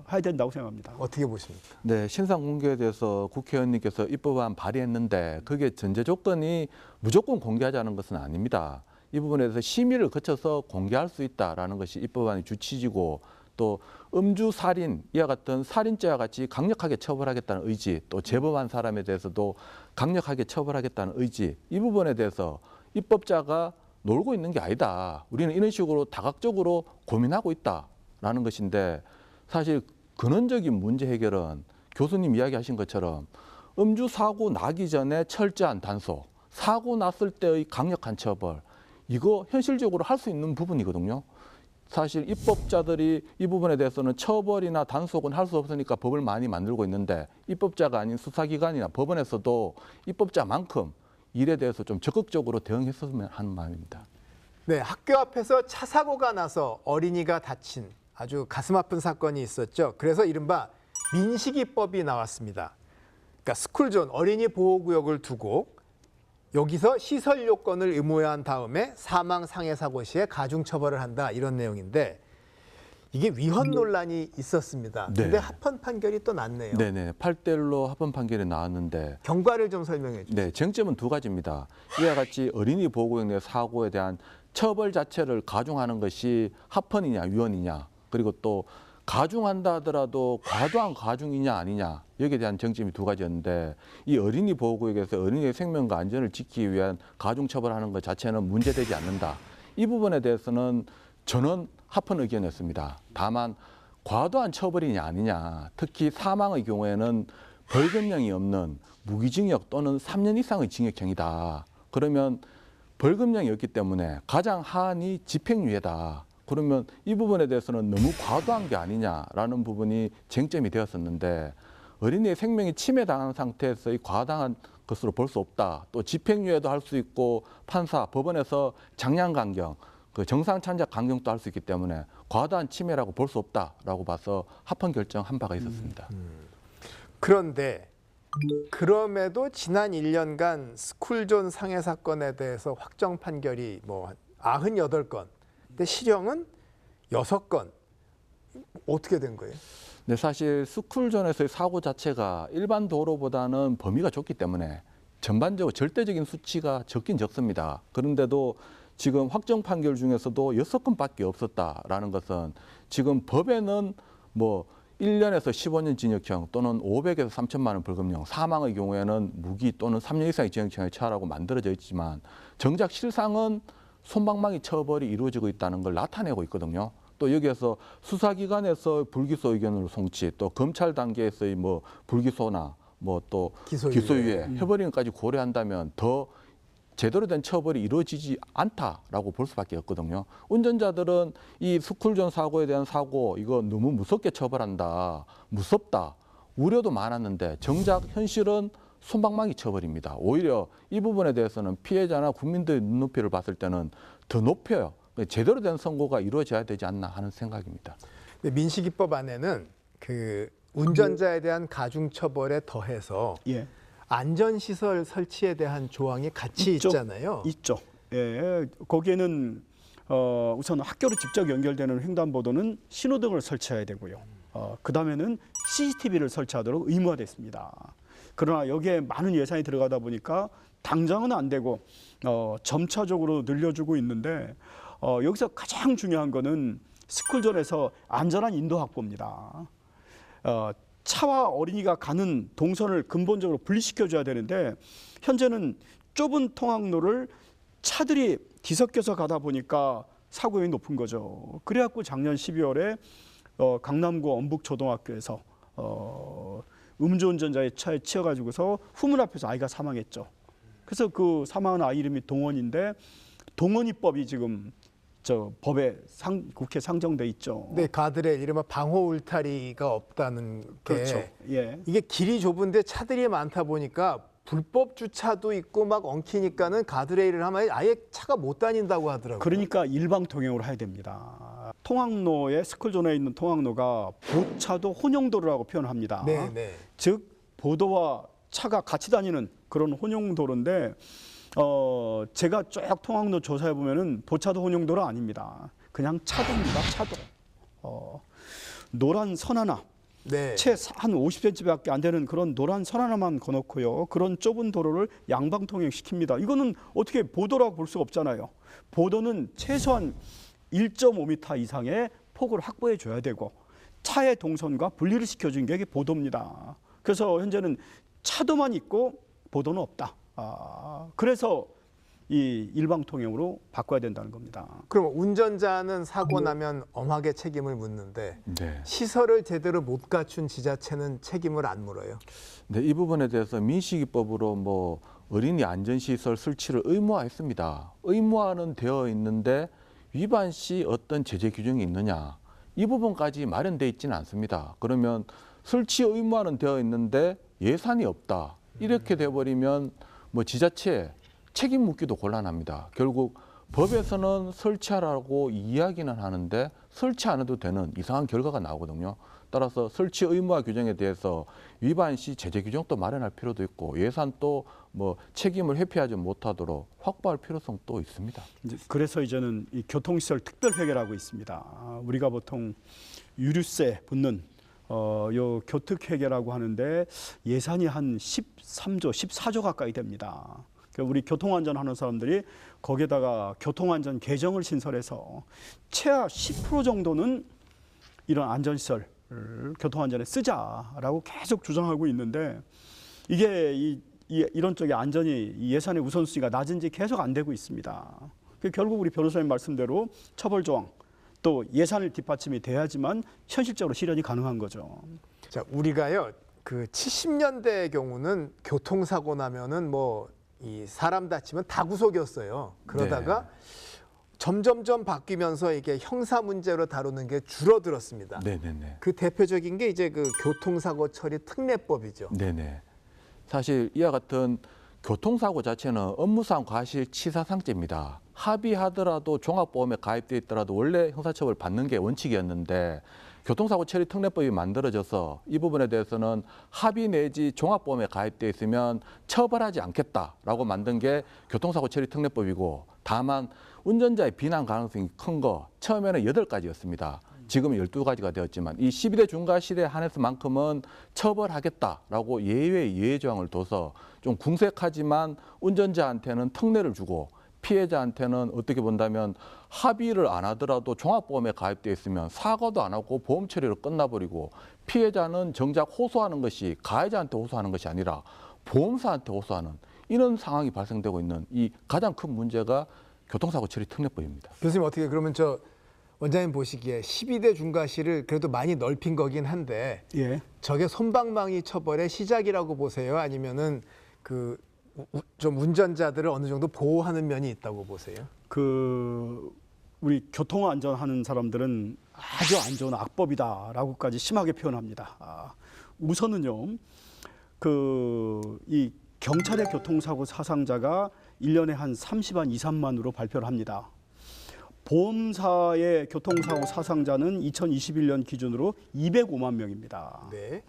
S6: 해야 된다고 생각합니다.
S10: 어떻게 보십니까?
S5: 네, 신상 공개에 대해서 국회의원님께서 입법안 발의했는데 그게 전제 조건이 무조건 공개하자는 것은 아닙니다. 이 부분에 대해서 심의를 거쳐서 공개할 수 있다라는 것이 입법안의 주취지고 또 음주 살인 이와 같은 살인죄와 같이 강력하게 처벌하겠다는 의지, 또 재범한 사람에 대해서도 강력하게 처벌하겠다는 의지, 이 부분에 대해서 입법자가 놀고 있는 게 아니다. 우리는 이런 식으로 다각적으로 고민하고 있다라는 것인데 사실 근원적인 문제 해결은 교수님 이야기하신 것처럼 음주 사고 나기 전에 철저한 단속, 사고 났을 때의 강력한 처벌, 이거 현실적으로 할 수 있는 부분이거든요. 사실 입법자들이 이 부분에 대해서는 처벌이나 단속은 할 수 없으니까 법을 많이 만들고 있는데 입법자가 아닌 수사기관이나 법원에서도 입법자만큼 일에 대해서 좀 적극적으로 대응했으면 하는 마음입니다.
S10: 네, 학교 앞에서 차 사고가 나서 어린이가 다친 아주 가슴 아픈 사건이 있었죠. 그래서 이른바 민식이법이 나왔습니다. 그러니까 스쿨존, 어린이 보호구역을 두고 여기서 시설 요건을 의무화한 다음에 사망 상해 사고 시에 가중 처벌을 한다, 이런 내용인데 이게 위헌 논란이 있었습니다.
S5: 네.
S10: 근데 합헌 판결이 또 났네요.
S5: 네네, 8대1로 합헌 판결이 나왔는데
S10: 경과를 좀 설명해 주세요.
S5: 네, 쟁점은 두 가지입니다. 이와 같이 어린이 보호구역 내 사고에 대한 처벌 자체를 가중하는 것이 합헌이냐 위헌이냐, 그리고 또 가중한다 하더라도 과도한 가중이냐 아니냐, 여기에 대한 쟁점이 두 가지였는데 이 어린이 보호구역에서 어린이의 생명과 안전을 지키기 위한 가중 처벌하는 것 자체는 문제되지 않는다. 이 부분에 대해서는 저는 합헌 의견이었습니다. 다만 과도한 처벌이냐 아니냐, 특히 사망의 경우에는 벌금형이 없는 무기징역 또는 3년 이상의 징역형이다. 그러면 벌금형이 없기 때문에 가장 하한이 집행유예다. 그러면 이 부분에 대해서는 너무 과도한 게 아니냐라는 부분이 쟁점이 되었었는데 어린이의 생명이 침해당한 상태에서의 과다한 것으로 볼 수 없다. 또 집행유예도 할 수 있고 판사, 법원에서 장량강경, 정상 찬작 강경도 할 수 있기 때문에 과다한 침해라고 볼 수 없다라고 봐서 합헌 결정한 바가 있었습니다.
S10: 그런데 그럼에도 지난 1년간 스쿨존 상해 사건에 대해서 확정 판결이 뭐 98건, 근데 실형은 6건, 어떻게 된 거예요?
S5: 네, 사실 스쿨존에서의 사고 자체가 일반 도로보다는 범위가 좁기 때문에 전반적으로 절대적인 수치가 적긴 적습니다. 그런데도 지금 확정 판결 중에서도 6건밖에 없었다라는 것은 지금 법에는 뭐 1년에서 15년 징역형 또는 500에서 3천만 원 벌금형, 사망의 경우에는 무기 또는 3년 이상의 징역형에 처하라고 만들어져 있지만 정작 실상은 솜방망이 처벌이 이루어지고 있다는 걸 나타내고 있거든요. 또 여기에서 수사기관에서 불기소 의견으로 송치, 또 검찰 단계에서의 뭐 불기소나 뭐 또 기소유예 해버리는 것까지 고려한다면 더 제대로 된 처벌이 이루어지지 않다라고 볼 수밖에 없거든요. 운전자들은 이 스쿨존 사고에 대한 사고 이거 너무 무섭게 처벌한다, 무섭다, 우려도 많았는데 정작 현실은 솜방망이 처벌입니다. 오히려 이 부분에 대해서는 피해자나 국민들의 눈높이를 봤을 때는 더 높여요. 제대로 된 선고가 이루어져야 되지 않나 하는 생각입니다.
S10: 민식이법 안에는 그 운전자에 대한 가중처벌에 더해서 안전시설 설치에 대한 조항이 같이 있잖아요.
S6: 있죠. 예, 거기에는 우선 학교로 직접 연결되는 횡단보도는 신호등을 설치해야 되고요. 그 다음에는 CCTV를 설치하도록 의무화됐습니다. 그러나 여기에 많은 예산이 들어가다 보니까 당장은 안 되고 점차적으로 늘려주고 있는데 여기서 가장 중요한 거는 스쿨존에서 안전한 인도 확보입니다. 차와 어린이가 가는 동선을 근본적으로 분리시켜줘야 되는데 현재는 좁은 통학로를 차들이 뒤섞여서 가다 보니까 사고율이 높은 거죠. 그래갖고 작년 12월에 강남구 엄북초등학교에서 음주운전자의 차에 치여가지고서 후문 앞에서 아이가 사망했죠. 그래서 그 사망한 아이 이름이 동원인데 동원이법이 지금 법에 국회 상정돼 있죠.
S10: 네, 가드레일 이른바 방호 울타리가 없다는 게
S6: 그렇죠. 예.
S10: 이게 길이 좁은데 차들이 많다 보니까 불법 주차도 있고 막 엉키니까는 가드레일을 하면 아예 차가 못 다닌다고 하더라고요.
S6: 그러니까 일방통행으로 해야 됩니다. 통학로에 스쿨존에 있는 통학로가 보차도 혼용도로라고 표현합니다.
S10: 네, 네.
S6: 즉 보도와 차가 같이 다니는 그런 혼용도로인데 제가 쭉 통학로 조사해 보면은 보차도 혼용도로 아닙니다. 그냥 차도입니다. 차도. 노란 선 하나.
S10: 네.
S6: 채 한 50cm밖에 안 되는 그런 노란 선 하나만 거놓고요. 그런 좁은 도로를 양방 통행시킵니다. 이거는 어떻게 보도라고 볼 수가 없잖아요. 보도는 최소한 1.5m 이상의 폭을 확보해 줘야 되고 차의 동선과 분리를 시켜주는 게 보도입니다. 그래서 현재는 차도만 있고 보도는 없다. 그래서 이 일방통행으로 바꿔야 된다는 겁니다.
S10: 그럼 운전자는 사고 나면 엄하게 책임을 묻는데 시설을 제대로 못 갖춘 지자체는 책임을 안 물어요?
S5: 네, 이 부분에 대해서 민식이법으로 뭐 어린이 안전시설 설치를 의무화했습니다. 의무화는 되어 있는데 위반 시 어떤 제재 규정이 있느냐, 이 부분까지 마련되어 있지는 않습니다. 그러면 설치 의무화는 되어 있는데 예산이 없다, 이렇게 돼버리면 뭐 지자체 책임 묻기도 곤란합니다. 결국 법에서는 설치하라고 이야기는 하는데 설치 안 해도 되는 이상한 결과가 나오거든요. 따라서 설치 의무화 규정에 대해서 위반 시 제재 규정도 마련할 필요도 있고 예산도 뭐 책임을 회피하지 못하도록 확보할 필요성도 있습니다.
S6: 그래서 이제는 이 교통시설 특별회계라고 있습니다. 우리가 보통 유류세 붙는 요 교특회계라고 하는데 예산이 한 13조, 14조 가까이 됩니다. 우리 교통안전 하는 사람들이 거기에다가 교통안전 개정을 신설해서 최하 10% 정도는 이런 안전시설, 교통안전에 쓰자라고 계속 주장하고 있는데 이게 이런 쪽의 안전이 예산의 우선순위가 낮은지 계속 안 되고 있습니다. 결국 우리 변호사님 말씀대로 처벌조항 또 예산을 뒷받침이 돼야지만 현실적으로 실현이 가능한 거죠.
S10: 자, 우리가요 그 70년대의 경우는 교통사고 나면은 뭐 이 사람 다치면 다 구속이었어요. 그러다가 점점점 바뀌면서 이게 형사 문제로 다루는 게 줄어들었습니다.
S5: 네네네.
S10: 그 대표적인 게 이제 그 교통사고 처리 특례법이죠.
S5: 네네. 사실 이와 같은 교통사고 자체는 업무상 과실치사상죄입니다. 합의하더라도 종합보험에 가입돼 있더라도 원래 형사처벌 받는 게 원칙이었는데 교통사고 처리 특례법이 만들어져서 이 부분에 대해서는 합의 내지 종합보험에 가입돼 있으면 처벌하지 않겠다라고 만든 게 교통사고 처리 특례법이고, 다만 운전자의 비난 가능성이 큰 거 처음에는 8가지였습니다. 지금은 12가지가 되었지만 이 12대 중과실에 한해서만큼은 처벌하겠다라고 예외 조항을 둬서 좀 궁색하지만 운전자한테는 특례를 주고 피해자한테는 어떻게 본다면 합의를 안 하더라도 종합보험에 가입되어 있으면 사과도 안 하고 보험 처리로 끝나버리고 피해자는 정작 호소하는 것이 가해자한테 호소하는 것이 아니라 보험사한테 호소하는 이런 상황이 발생되고 있는 이 가장 큰 문제가 교통사고 처리 특례법입니다.
S10: 교수님 어떻게 그러면 저 원장님 보시기에 12대 중과실을 그래도 많이 넓힌 거긴 한데
S6: 예.
S10: 저게 솜방망이 처벌의 시작이라고 보세요? 아니면은 그 좀 운전자들을 어느 정도 보호하는 면이 있다고 보세요?
S6: 우리 교통안전하는 사람들은 아주 안 좋은 악법이다라고까지 심하게 표현합니다. 우선은요, 이 경찰의 교통사고 사상자가 1년에 한 30만 2~3만으로 발표를 합니다. 보험사의 교통사고 사상자는 2021년 기준으로 205만 명입니다.
S10: 네.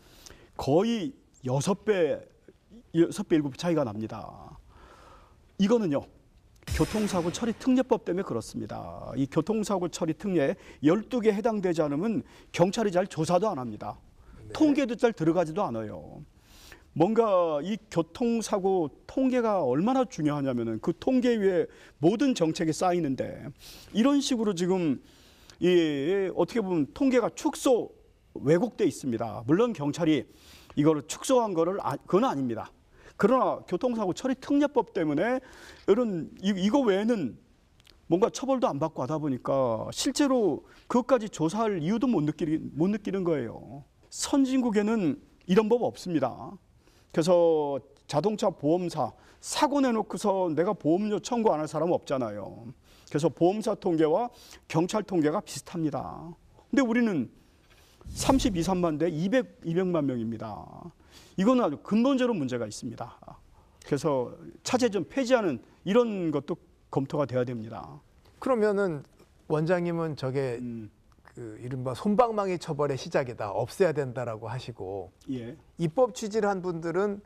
S6: 거의 6배, 7배 차이가 납니다. 이거는요, 교통사고 처리 특례법 때문에 그렇습니다. 이 교통사고 처리 특례에 12개 해당되지 않으면 경찰이 잘 조사도 안 합니다.
S10: 네.
S6: 통계도 잘 들어가지도 않아요. 뭔가 이 교통사고 통계가 얼마나 중요하냐면은 그 통계 위에 모든 정책이 쌓이는데 이런 식으로 지금 어떻게 보면 통계가 축소 왜곡돼 있습니다. 물론 경찰이 이거를 축소한 거를 그건 아닙니다. 그러나 교통사고 처리 특례법 때문에 이거 외에는 뭔가 처벌도 안 받고 하다 보니까 실제로 그것까지 조사할 이유도 못 느끼는 거예요. 선진국에는 이런 법 없습니다. 그래서 자동차 보험사 사고 내놓고서 내가 보험료 청구 안 할 사람은 없잖아요. 그래서 보험사 통계와 경찰 통계가 비슷합니다. 근데 우리는 32~3만 대 200만 명입니다. 이건 아주 근본적으로 문제가 있습니다. 그래서 차제 좀 폐지하는 이런 것도 검토가 돼야 됩니다.
S10: 그러면은 원장님은 저게 그 이른바 솜방망이 처벌의 시작이다, 없애야 된다라고 하시고
S6: 예.
S10: 입법 취지를 한 분들은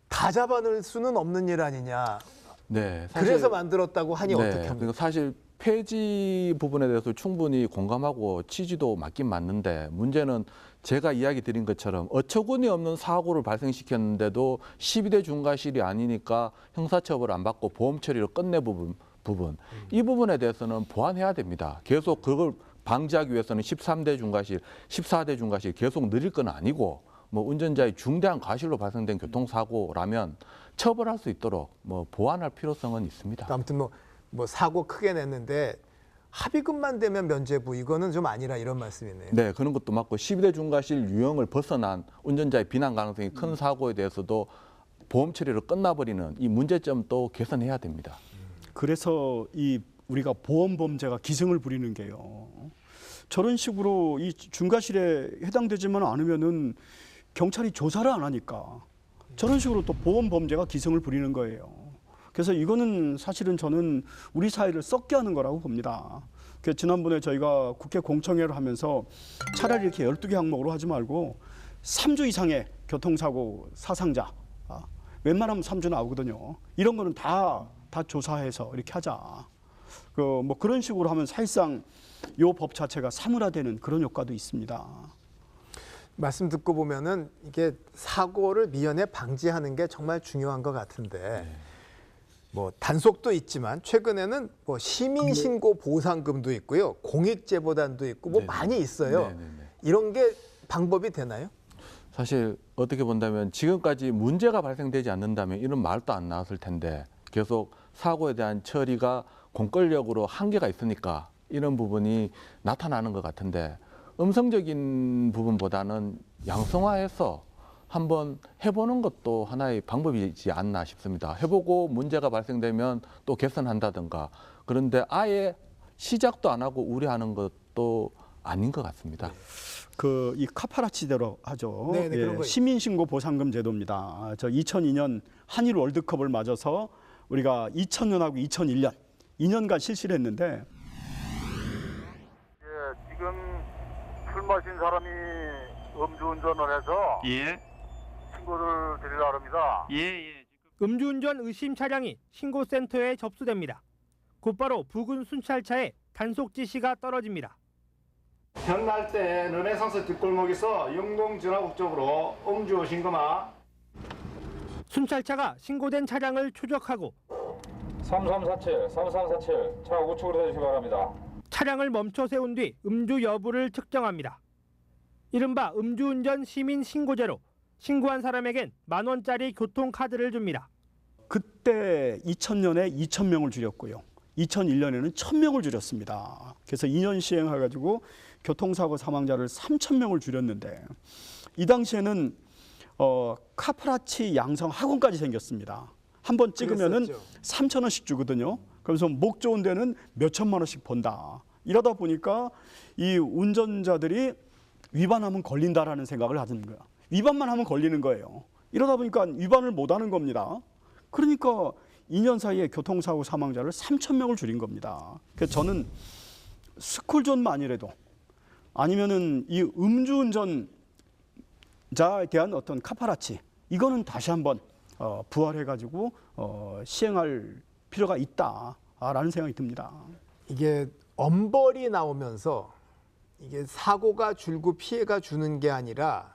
S10: 다 잡아낼 수는 없는 일 아니냐.
S5: 네.
S10: 그래서 만들었다고 하니 어떻게 합니까?
S5: 그러니까 사실 폐지 부분에 대해서 충분히 공감하고 취지도 맞긴 맞는데 문제는 제가 이야기 드린 것처럼 어처구니 없는 사고를 발생시켰는데도 12대 중과실이 아니니까 형사처벌 안 받고 보험 처리로 끝내 부분 이 부분에 대해서는 보완해야 됩니다. 계속 그걸 방지하기 위해서는 13대 중과실, 14대 중과실 계속 늘릴 건 아니고 뭐 운전자의 중대한 과실로 발생된 교통사고라면 처벌할 수 있도록 뭐 보완할 필요성은 있습니다.
S10: 아무튼 뭐 사고 크게 냈는데 합의금만 되면 면죄부 이거는 좀 아니라 이런 말씀이네요.
S5: 네, 그런 것도 맞고 12대 중과실 유형을 벗어난 운전자의 비난 가능성이 큰 사고에 대해서도 보험 처리로 끝나버리는 이 문제점도 개선해야 됩니다.
S6: 그래서 우리가 보험 범죄가 기승을 부리는 게요. 저런 식으로 이 중과실에 해당되지만 않으면은 경찰이 조사를 안 하니까 저런 식으로 또 보험 범죄가 기승을 부리는 거예요. 그래서 이거는 사실은 저는 우리 사회를 썩게 하는 거라고 봅니다. 그래서 지난번에 저희가 국회 공청회를 하면서 차라리 이렇게 12개 항목으로 하지 말고 3주 이상의 교통사고 사상자, 웬만하면 3주 나오거든요. 이런 거는 다 조사해서 이렇게 하자. 뭐 그런 식으로 하면 사실상 이 법 자체가 사물화되는 그런 효과도 있습니다.
S10: 말씀 듣고 보면은 이게 사고를 미연에 방지하는 게 정말 중요한 것 같은데 뭐 단속도 있지만 최근에는 뭐 시민 신고 보상금도 있고요, 공익 제보단도 있고 뭐 많이 있어요. 이런 게 방법이 되나요?
S5: 사실 어떻게 본다면 지금까지 문제가 발생되지 않는다면 이런 말도 안 나왔을 텐데 계속 사고에 대한 처리가 공권력으로 한계가 있으니까 이런 부분이 나타나는 것 같은데 음성적인 부분보다는 양성화해서 한번 해보는 것도 하나의 방법이지 않나 싶습니다. 해보고 문제가 발생되면 또 개선한다든가 그런데 아예 시작도 안 하고 우려하는 것도 아닌 것 같습니다.
S6: 이 카파라치대로 하죠.
S10: 네네, 그런 거
S6: 시민신고 보상금 제도입니다. 저 2002년 한일 월드컵을 맞아서 우리가 2000년하고 2001년 2년간 실시를 했는데
S16: 지금 술 마신 사람이 음주운전을 해서 신고를 드리려고 합니다.
S17: 음주운전 의심 차량이 신고센터에 접수됩니다. 곧바로 부근 순찰차에 단속 지시가 떨어집니다.
S18: 현날 때 르네상스 뒷골목에서 영동 전화국 쪽으로 음주 오신 거마.
S17: 순찰차가 신고된 차량을 추적하고
S19: 3347 차 우측으로 대주시기 바랍니다.
S17: 차량을 멈춰 세운 뒤 음주 여부를 측정합니다. 이른바 음주운전 시민 신고제로 신고한 사람에겐 10,000원짜리 교통카드를 줍니다.
S6: 그때 2000년에 2,000명을 줄였고요. 2001년에는 1,000명을 줄였습니다. 그래서 2년 시행해가지고 교통사고 사망자를 3,000명을 줄였는데 이 당시에는 카프라치 양성 학원까지 생겼습니다. 한 번 찍으면은 3,000원씩 주거든요. 그래서 목 좋은 데는 몇 천만 원씩 번다. 이러다 보니까 이 운전자들이 위반하면 걸린다라는 생각을 하는 거야. 위반만 하면 걸리는 거예요. 이러다 보니까 위반을 못 하는 겁니다. 그러니까 2년 사이에 교통사고 사망자를 3,000명을 줄인 겁니다. 그래서 저는 스쿨존만이라도 아니면은 이 음주운전자에 대한 어떤 카파라치 이거는 다시 한번 부활해가지고 시행할 필요가 있다라는 생각이 듭니다.
S10: 이게 엄벌이 나오면서 이게 사고가 줄고 피해가 주는 게 아니라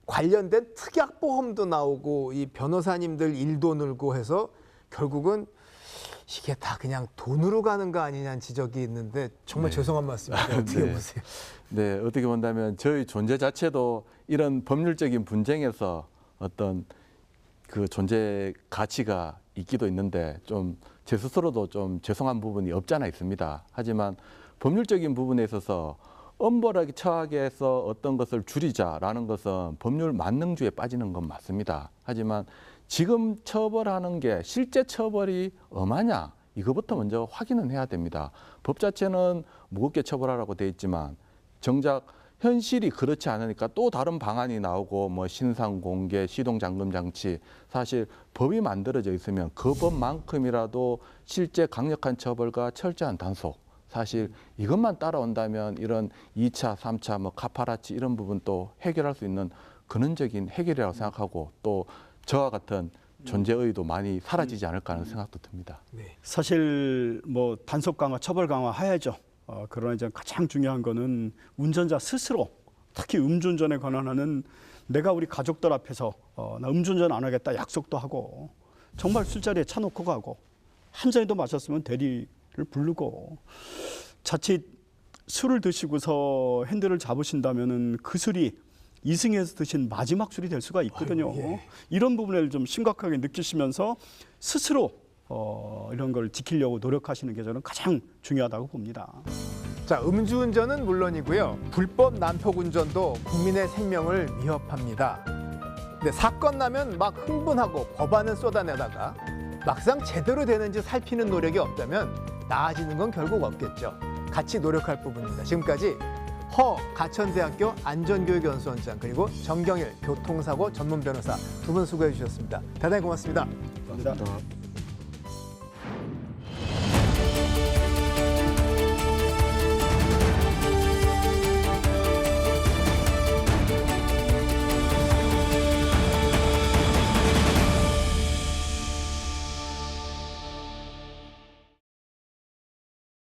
S10: 관련된 특약보험도 나오고 이 변호사님들 일도 늘고 해서 결국은 이게 다 그냥 돈으로 가는 거 아니냐는 지적이 있는데 정말 죄송한 말씀입니다. 어떻게 보세요?
S5: 네, 어떻게 본다면 저희 존재 자체도 이런 법률적인 분쟁에서 어떤 그 존재 가치가 있기도 있는데 좀 제 스스로도 좀 죄송한 부분이 없잖아 있습니다. 하지만 법률적인 부분에 있어서 엄벌하게 처하게 해서 어떤 것을 줄이자라는 것은 법률 만능주의에 빠지는 건 맞습니다. 하지만 지금 처벌하는 게 실제 처벌이 엄하냐 이거부터 먼저 확인은 해야 됩니다. 법 자체는 무겁게 처벌하라고 돼 있지만 정작 현실이 그렇지 않으니까 또 다른 방안이 나오고 뭐 신상 공개, 시동 잠금 장치 사실 법이 만들어져 있으면 그 법만큼이라도 실제 강력한 처벌과 철저한 단속 사실 이것만 따라온다면 이런 2차, 3차 뭐 카파라치 이런 부분 또 해결할 수 있는 근원적인 해결이라고 생각하고 또 저와 같은 존재의도 많이 사라지지 않을까 하는 생각도 듭니다.
S6: 사실 뭐 단속 강화, 처벌 강화 해야죠. 그러나 이제 가장 중요한 거는 운전자 스스로 특히 음주운전에 관한하는 내가 우리 가족들 앞에서 나 음주운전 안 하겠다 약속도 하고 정말 술자리에 차 놓고 가고 한 잔이도 마셨으면 대리를 부르고 자칫 술을 드시고서 핸들을 잡으신다면은 그 술이 이승에서 드신 마지막 술이 될 수가 있거든요.
S10: 아유, 예.
S6: 이런 부분을 좀 심각하게 느끼시면서 스스로 이런 걸 지키려고 노력하시는 게 저는 가장 중요하다고 봅니다.
S10: 자, 음주운전은 물론이고요. 불법 난폭운전도 국민의 생명을 위협합니다. 근데 사건 나면 막 흥분하고 법안을 쏟아내다가 막상 제대로 되는지 살피는 노력이 없다면 나아지는 건 결국 없겠죠. 같이 노력할 부분입니다. 지금까지 가천대학교 안전교육연수원장 그리고 정경일 교통사고 전문 변호사 두 분 수고해 주셨습니다. 대단히 고맙습니다.
S6: 감사합니다.